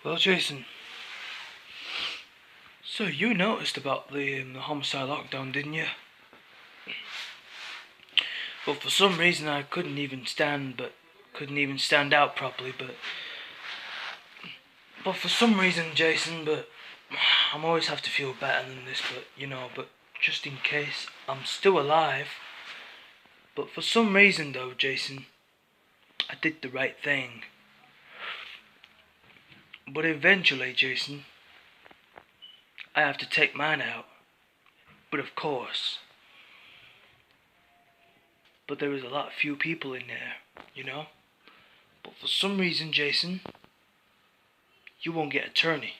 Well, Jason, so you noticed about the homicide lockdown, didn't you? Well, for some reason I couldn't even stand out properly, but for some reason, Jason, but I'm always have to feel better than this, but just in case, I'm still alive. But for some reason though, Jason, I did the right thing. But eventually, Jason, I have to take mine out. But of course, but there is a lot few people in there, you know? But for some reason, Jason, you won't get a tourney.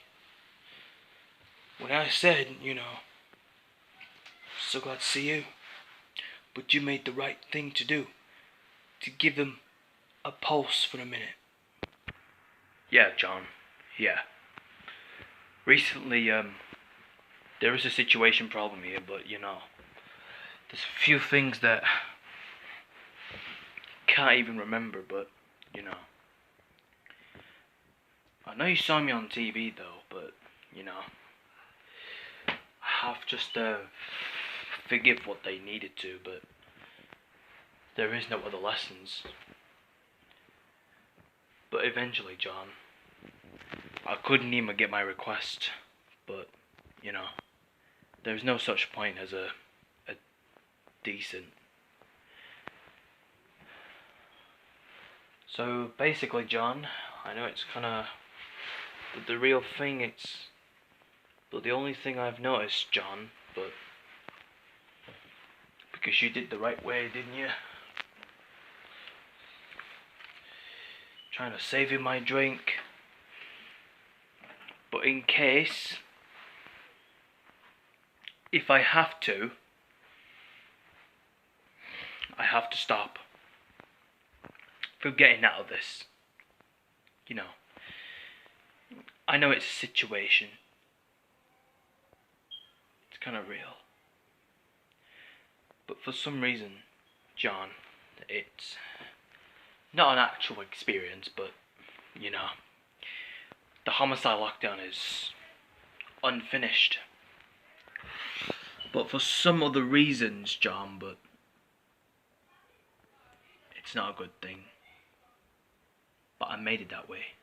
When I said, so glad to see you, but you made the right thing to do, to give them a pulse for a minute. Yeah, John. Yeah. Recently, there is a situation problem here, but there's a few things that can't even remember, but I know you saw me on TV though, but I have just forgive what they needed to, but there is no other lessons. But eventually, John, I couldn't even get my request, but there's no such point as a decent. So basically, John, I know it's kind of, but the real thing, but the only thing I've noticed, John, but because you did the right way, didn't you? Trying to save you my drink, but in case, if I have to, I have to stop from getting out of this. I know it's a situation. It's kind of real. But for some reason, John, it's not an actual experience, but the homicide lockdown is unfinished. But for some other reasons, John, but it's not a good thing. But I made it that way.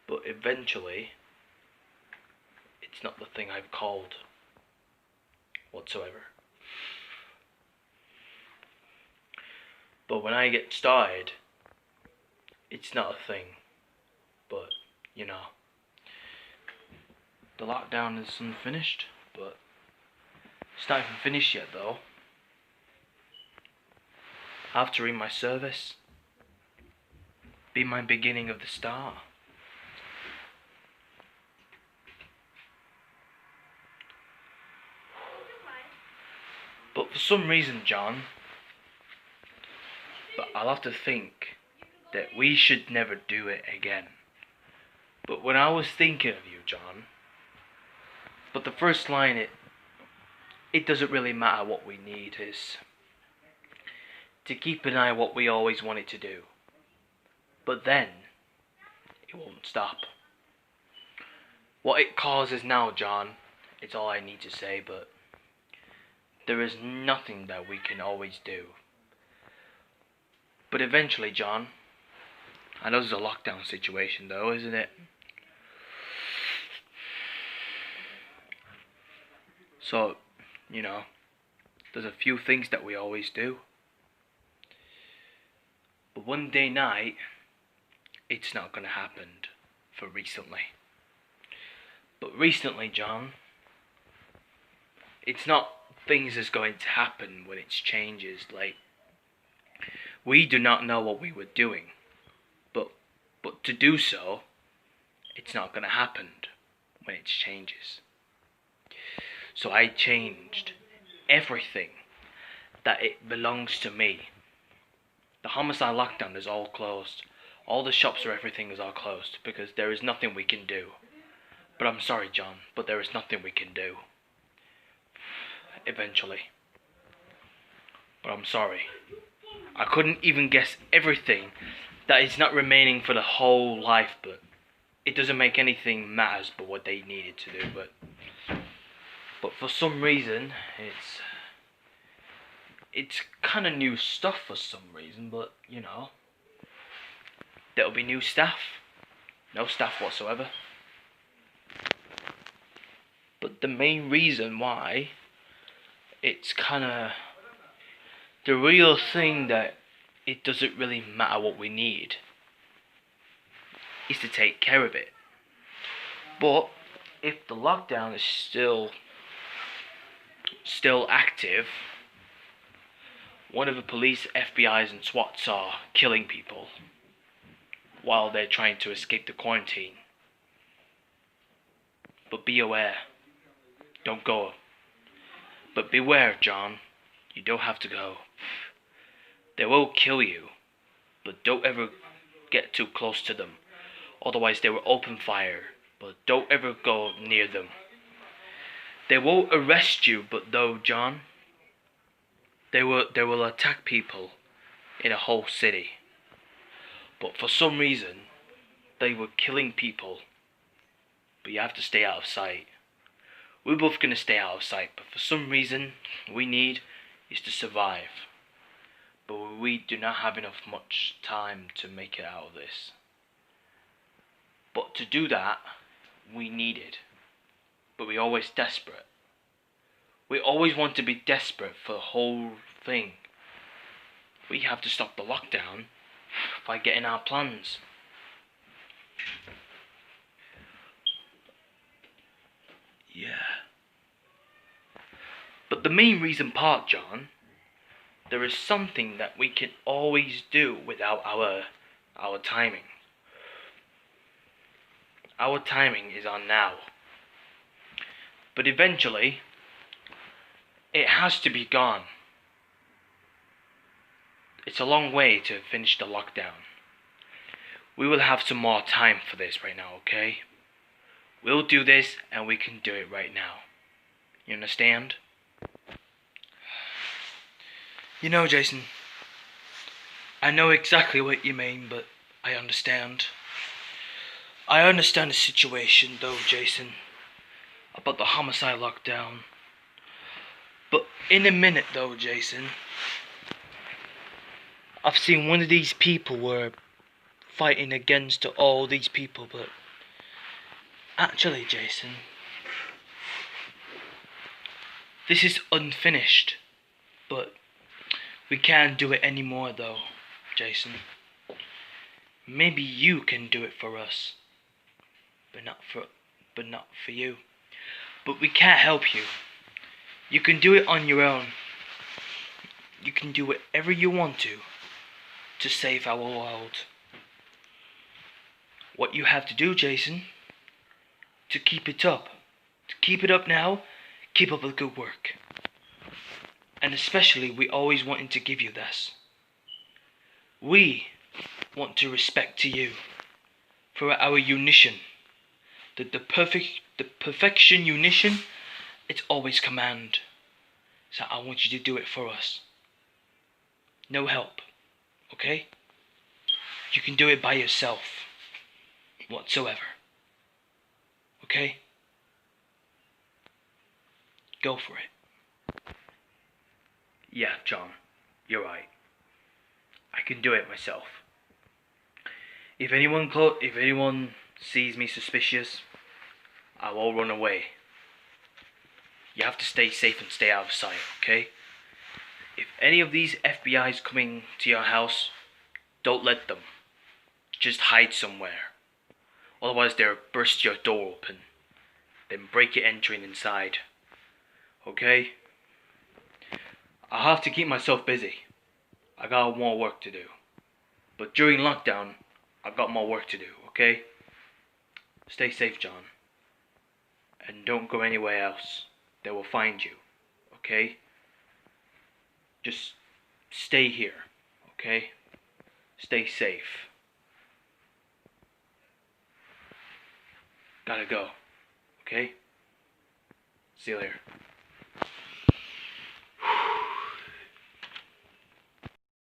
But eventually, it's not the thing I've called whatsoever. But when I get started, it's not a thing. But, the lockdown is unfinished, but it's not even finished yet though. After in my service, be my beginning of the start. But for some reason, John, but I'll have to think that we should never do it again. But when I was thinking of you, John, but the first line, it doesn't really matter what we need, is to keep an eye on what we always wanted to do. But then, it won't stop. What it causes now, John, it's all I need to say, but there is nothing that we can always do. But eventually, John, I know this is a lockdown situation though, isn't it? So, there's a few things that we always do. But one day night, it's not gonna happen for recently. But recently, John, it's not things that's going to happen when it changes. Like, we do not know what we were doing. But to do so, it's not gonna happen when it changes. So I changed everything that it belongs to me. The homicide lockdown is all closed. All the shops or everything is all closed because there is nothing we can do. But I'm sorry, John, but there is nothing we can do. Eventually. But I'm sorry. I couldn't even guess everything that is not remaining for the whole life, but it doesn't make anything matters but what they needed to do. But for some reason, it's kind of new stuff for some reason. But you know, there'll be new staff, no staff whatsoever. But the main reason why it's kind of the real thing that it doesn't really matter what we need is to take care of it. But if the lockdown is still active, one of the police, FBI's and SWATs are killing people while they're trying to escape the quarantine. But be aware. Don't go. But beware, John. You don't have to go. They will kill you, but don't ever get too close to them. Otherwise they will open fire, but don't ever go near them. They won't arrest you, but though, John, they will attack people in a whole city. But for some reason, they were killing people. But you have to stay out of sight. We're both gonna stay out of sight, but for some reason, we need is to survive. But we do not have enough much time to make it out of this. But to do that, we need it. But we're always desperate. We always want to be desperate for the whole thing. We have to stop the lockdown by getting our plans. Yeah. But the main reason part, John, there is something that we can always do without our timing. Our timing is on now. But eventually, it has to be gone. It's a long way to finish the lockdown. We will have some more time for this right now, okay? We'll do this and we can do it right now. You understand? You know, Jason, I know exactly what you mean, but I understand. I understand the situation, though, Jason, about the homicide lockdown. But in a minute, though, Jason, I've seen one of these people were fighting against all these people, but actually, Jason, this is unfinished, but we can't do it anymore, though, Jason. Maybe you can do it for us, but not for you. But we can't help you. You can do it on your own. You can do whatever you want to save our world. What you have to do, Jason, to keep it up now, keep up the good work. And especially, we always wanted to give you this. We want to respect to you for our unition. The perfection unition, it's always command. So I want you to do it for us. No help, okay? You can do it by yourself, whatsoever. Okay? Go for it. Yeah, John, you're right. I can do it myself. If anyone sees me suspicious, I will run away. You have to stay safe and stay out of sight, okay? If any of these FBI's coming to your house, don't let them. Just hide somewhere. Otherwise they'll burst your door open. Then break it entering inside. Okay? I'll have to keep myself busy. I got more work to do. But during lockdown, I've got more work to do, okay? Stay safe, John. And don't go anywhere else. They will find you, okay? Just stay here, okay? Stay safe. Gotta go, okay? See you later.